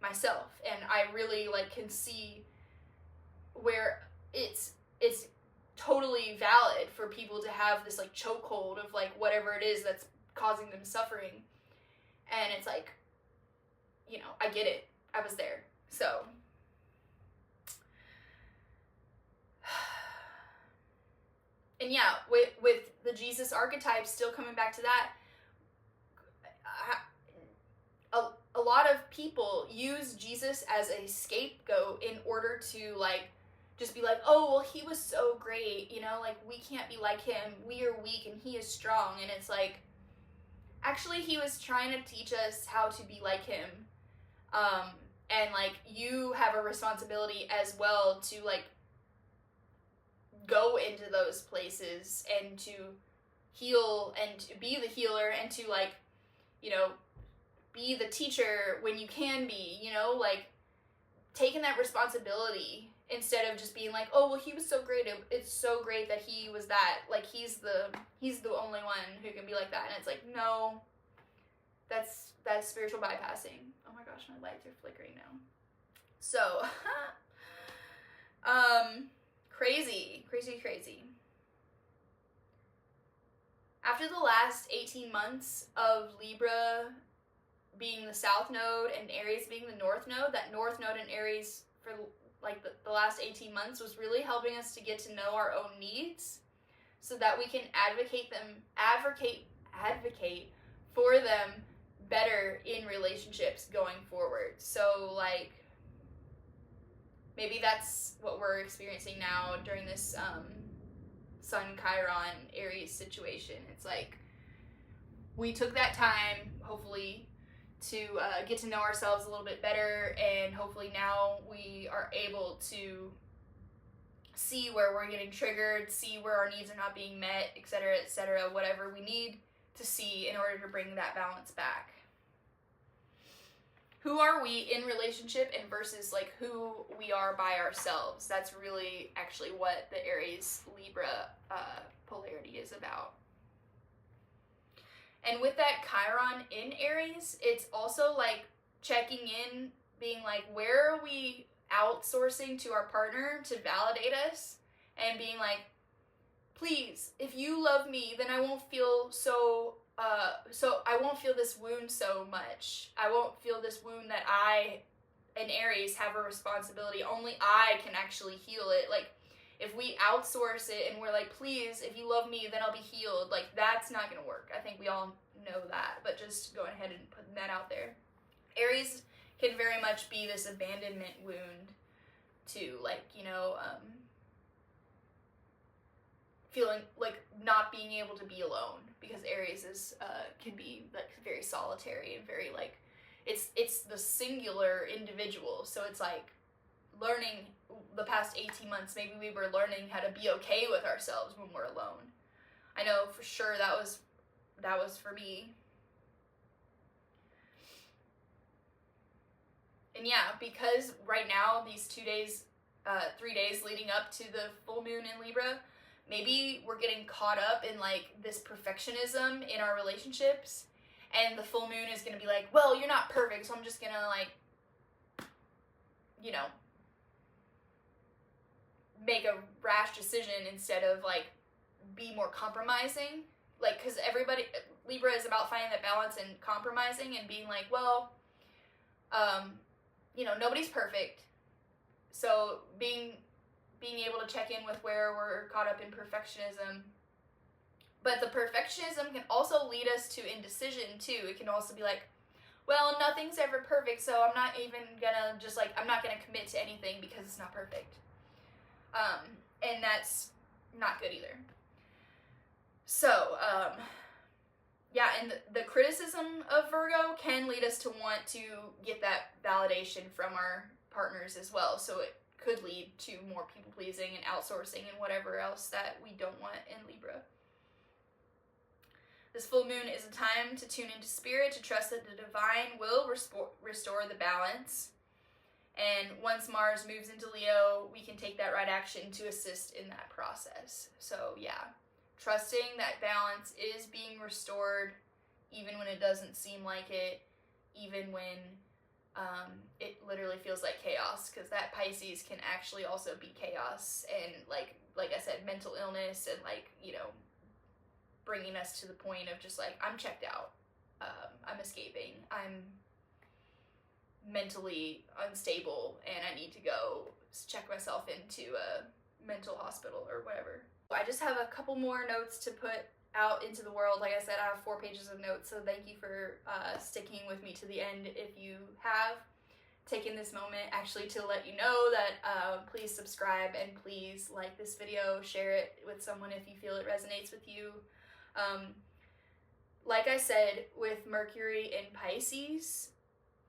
S1: myself. And I really like can see where it's totally valid for people to have this like chokehold of like whatever it is that's causing them suffering. And it's like, you know, I get it. I was there. So and yeah, with the Jesus archetype, still coming back to that, a lot of people use Jesus as a scapegoat in order to like just be like, oh, well, he was so great, you know, like we can't be like him, we are weak and he is strong. And it's like, actually he was trying to teach us how to be like him. And like you have a responsibility as well to like go into those places and to heal and to be the healer and to like, you know, be the teacher when you can be, you know, like taking that responsibility instead of just being like, oh, well, he was so great, it's so great that he was that, like he's the only one who can be like that. And it's like, no, that's spiritual bypassing. Oh my gosh, my lights are flickering now. So crazy. After the last 18 months of Libra being the south node and Aries being the north node, that north node in Aries for like the last 18 months was really helping us to get to know our own needs so that we can advocate for them better in relationships going forward. So like maybe that's what we're experiencing now during this Sun Chiron Aries situation. It's like we took that time, hopefully, to get to know ourselves a little bit better, and hopefully now we are able to see where we're getting triggered, see where our needs are not being met, etc., whatever we need to see in order to bring that balance back. Who are we in relationship and versus like who we are by ourselves? That's really actually what the Aries Libra polarity is about. And with that Chiron in Aries, it's also like checking in, being like, where are we outsourcing to our partner to validate us? And being like, please, if you love me, then I won't feel I won't feel this wound so much. I won't feel this wound that I, in Aries, have a responsibility. Only I can actually heal it. Like, if we outsource it and we're like, please, if you love me, then I'll be healed. Like, that's not going to work. I think we all know that, but just going ahead and putting that out there. Aries can very much be this abandonment wound too. Like, feeling like not being able to be alone, because Aries is can be like very solitary and very like it's the singular individual. So it's like learning the past 18 months, maybe we were learning how to be okay with ourselves when we're alone. I know for sure that was for me. And yeah, because right now these 3 days leading up to the full moon in Libra, maybe we're getting caught up in like this perfectionism in our relationships, and the full moon is going to be like, well, you're not perfect, so I'm just going to like, make a rash decision instead of like be more compromising. Like, because Libra is about finding that balance and compromising and being like, well, nobody's perfect, so being able to check in with where we're caught up in perfectionism. But the perfectionism can also lead us to indecision too. It can also be like, well, nothing's ever perfect, so I'm not even gonna I'm not gonna commit to anything because it's not perfect. And that's not good either. So, yeah, and the criticism of Virgo can lead us to want to get that validation from our partners as well. So it could lead to more people-pleasing and outsourcing and whatever else that we don't want in Libra. This full moon is a time to tune into spirit, to trust that the divine will restore the balance. And once Mars moves into Leo, we can take that right action to assist in that process. So yeah, trusting that balance is being restored, even when it doesn't seem like it, even when it literally feels like chaos, because that Pisces can actually also be chaos and like I said, mental illness and bringing us to the point of just like, I'm checked out, I'm escaping, I'm mentally unstable, and I need to go check myself into a mental hospital or whatever. I just have a couple more notes to put out into the world. Like I said, I have 4 pages of notes, so thank you for sticking with me to the end. If you have taken this moment actually to let you know that please subscribe and please like this video, share it with someone if you feel it resonates with you. Like I said, with Mercury in Pisces,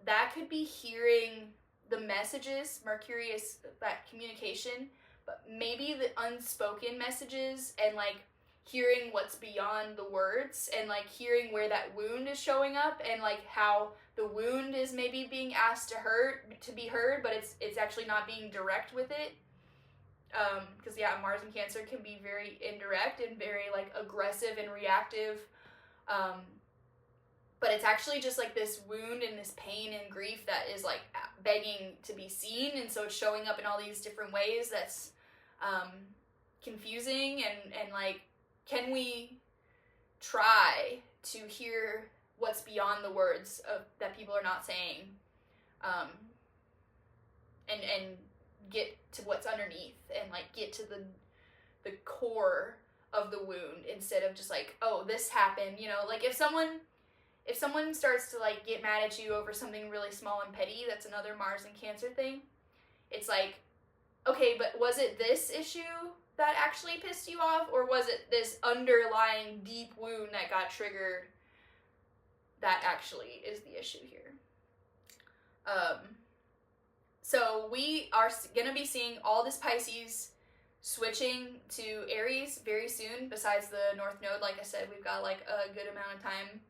S1: that could be hearing the messages. Mercury is that communication, but maybe the unspoken messages and like hearing what's beyond the words, and like hearing where that wound is showing up, and like how the wound is maybe being asked to be heard, but it's actually not being direct with it. Because yeah, Mars in Cancer can be very indirect and very like aggressive and reactive. But it's actually just like this wound and this pain and grief that is like begging to be seen, and so it's showing up in all these different ways. That's confusing, and like, can we try to hear what's beyond the words that people are not saying, and get to what's underneath, and like get to the core of the wound, instead of just like, oh, this happened, like if someone starts to like get mad at you over something really small and petty, that's another Mars and Cancer thing. It's like, okay, but was it this issue that actually pissed you off, or was it this underlying deep wound that got triggered that actually is the issue here? So we are going to be seeing all this Pisces switching to Aries very soon, besides the North Node. Like I said, we've got like a good amount of time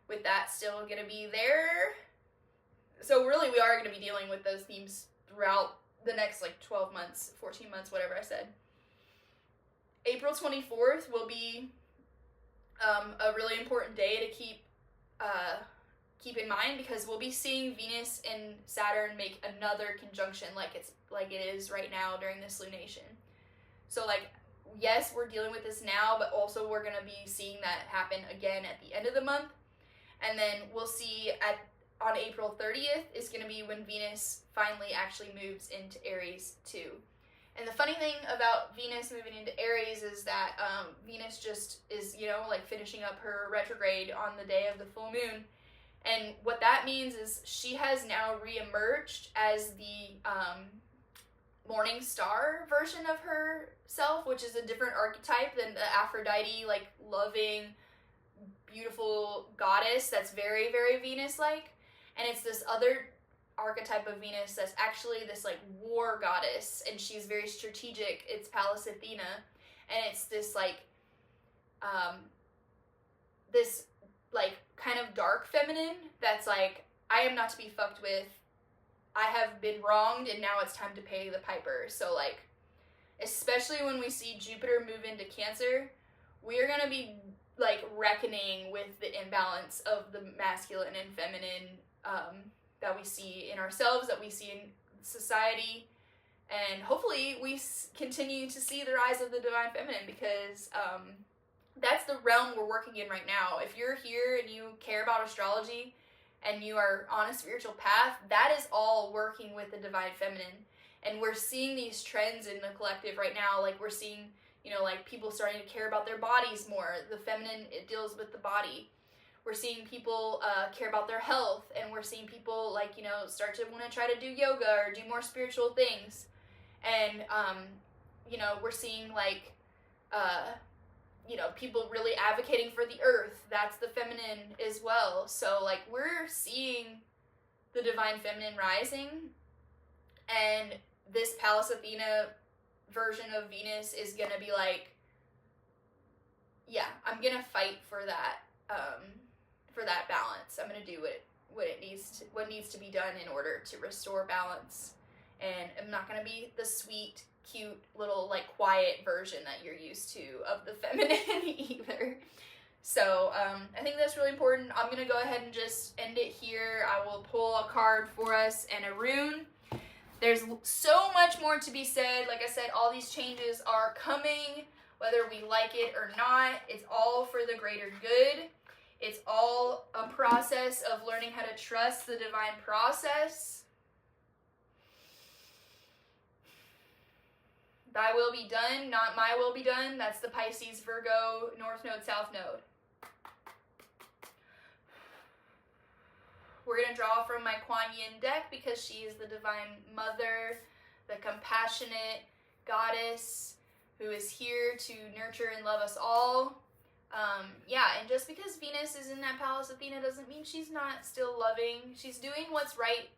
S1: with that still going to be there. So really we are going to be dealing with those themes throughout the next like 12 months, 14 months, whatever I said. April 24th will be a really important day to keep in mind, because we'll be seeing Venus and Saturn make another conjunction like it is right now during this lunation. So like, yes, we're dealing with this now, but also we're going to be seeing that happen again at the end of the month. And then we'll see on April 30th is going to be when Venus finally actually moves into Aries too. And the funny thing about Venus moving into Aries is that Venus just is, like finishing up her retrograde on the day of the full moon. And what that means is she has now re-emerged as the morning star version of herself, which is a different archetype than the Aphrodite, like loving, beautiful goddess that's very, very Venus-like. And it's this other archetype of Venus that's actually this like war goddess, and she's very strategic. It's Pallas Athena, and it's this like this like kind of dark feminine that's like, I am not to be fucked with. I have been wronged, and now it's time to pay the piper. So like, especially when we see Jupiter move into Cancer, we're gonna be like reckoning with the imbalance of the masculine and feminine that we see in ourselves, that we see in society, and hopefully we continue to see the rise of the divine feminine, because that's the realm we're working in right now. If you're here and you care about astrology and you are on a spiritual path, that is all working with the divine feminine. And we're seeing these trends in the collective right now. Like, we're seeing, like people starting to care about their bodies more. The feminine, it deals with the body. We're seeing people care about their health, and we're seeing people like, start to want to try to do yoga or do more spiritual things. And, we're seeing like, people really advocating for the earth. That's the feminine as well. So like, we're seeing the divine feminine rising, and this Pallas Athena version of Venus is gonna be like, yeah, I'm gonna fight for that balance. I'm gonna do what needs to be done in order to restore balance. And I'm not gonna be the sweet, cute, little like quiet version that you're used to of the feminine either. So I think that's really important. I'm gonna go ahead and just end it here. I will pull a card for us and a rune. There's so much more to be said. Like I said, all these changes are coming, whether we like it or not. It's all for the greater good. It's all a process of learning how to trust the divine process. Thy will be done, not my will be done. That's the Pisces, Virgo, North Node, South Node. We're going to draw from my Kuan Yin deck, because she is the divine mother, the compassionate goddess who is here to nurture and love us all. And just because Venus is in that Pallas Athena doesn't mean she's not still loving. She's doing what's right.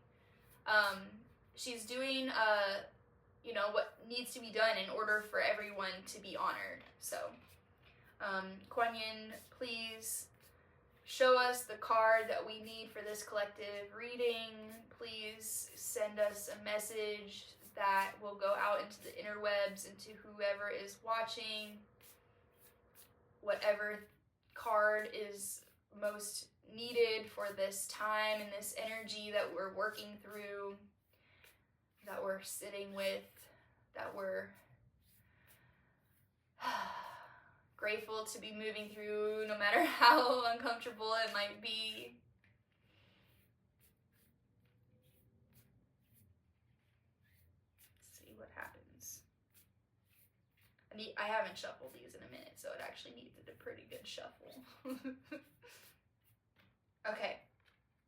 S1: She's doing, what needs to be done in order for everyone to be honored. So, Kuan Yin, please show us the card that we need for this collective reading. Please send us a message that will go out into the interwebs and to whoever is watching. Whatever card is most needed for this time and this energy that we're working through, that we're sitting with, that we're grateful to be moving through, no matter how uncomfortable it might be. Let's see what happens. I haven't shuffled these in a minute, so it actually needed a pretty good shuffle. Okay,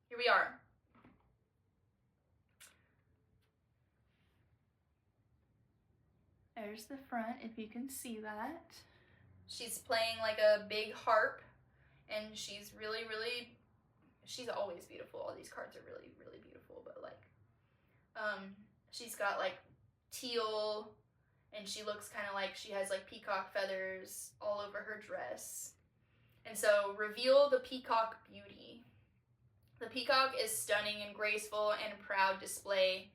S1: here we are. There's the front, if you can see that. She's playing like a big harp, and she's really, really, she's always beautiful. All these cards are really, really beautiful, but like, she's got like teal, and she looks kind of like she has like peacock feathers all over her dress. And so, reveal the peacock beauty. The peacock is stunning and graceful and a proud display.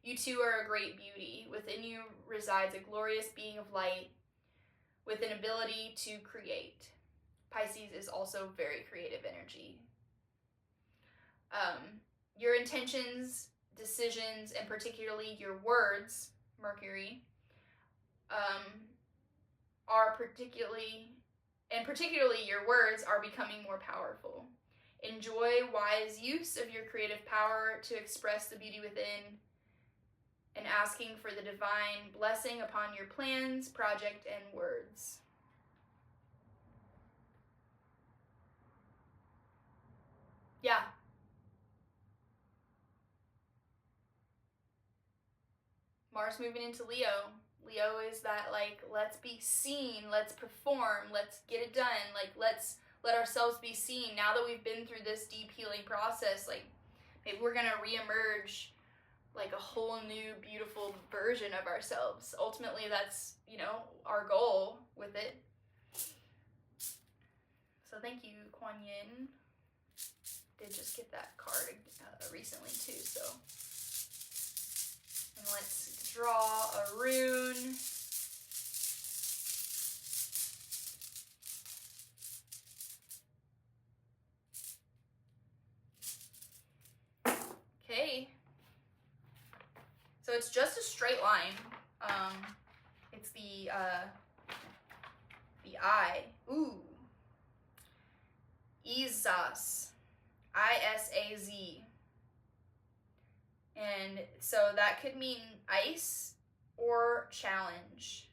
S1: You too are a great beauty. Within you resides a glorious being of light with an ability to create. Pisces is also very creative energy. Your intentions, decisions, and particularly your words, Mercury, are particularly your words are becoming more powerful. Enjoy wise use of your creative power to express the beauty within and asking for the divine blessing upon your plans, project, and words. Yeah. Mars moving into Leo. Leo is that, like, let's be seen, let's perform, let's get it done, like, let's let ourselves be seen. Now that we've been through this deep healing process, like, maybe we're gonna reemerge like a whole new beautiful version of ourselves. Ultimately, that's, our goal with it. So thank you, Kuan Yin. Did just get that card recently too, so. And let's draw a rune. Okay. So it's just a straight line. It's the I. Ooh. Isaz. I-S-A-Z. And so that could mean ice or challenge.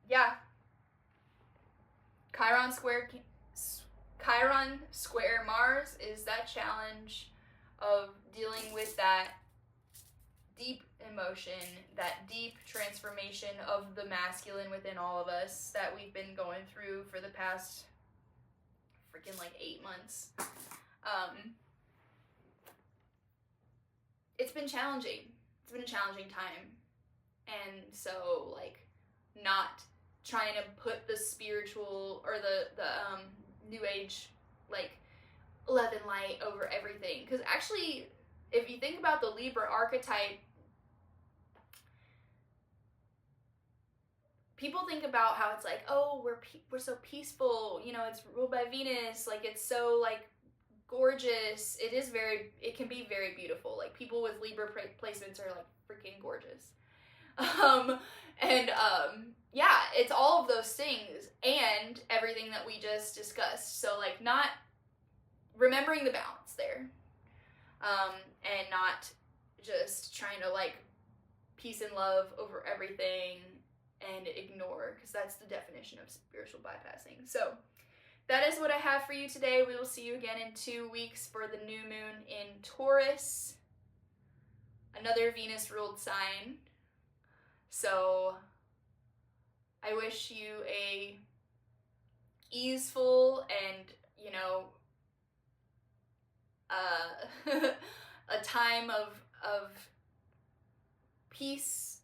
S1: Yeah. Chiron square Mars is that challenge of dealing with that deep emotion, that deep transformation of the masculine within all of us that we've been going through for the past freaking 8 months. It's been challenging. It's been a challenging time. And so, not trying to put the spiritual or the new age, love and light over everything. Because actually, if you think about the Libra archetype, people think about how it's we're so peaceful, it's ruled by Venus, it's so gorgeous. It can be very beautiful. People with Libra placements are freaking gorgeous. Yeah, it's all of those things and everything that we just discussed. So not remembering the balance there, and not just trying to peace and love over everything and ignore, because that's the definition of spiritual bypassing. So that is what I have for you today. We will see you again in 2 weeks for the new moon in Taurus, another Venus ruled sign. So I wish you a easeful and, a time of peace,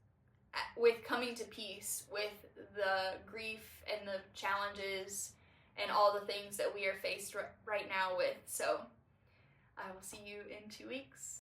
S1: with coming to peace with the grief and the challenges and all the things that we are faced right now with. So I will see you in 2 weeks.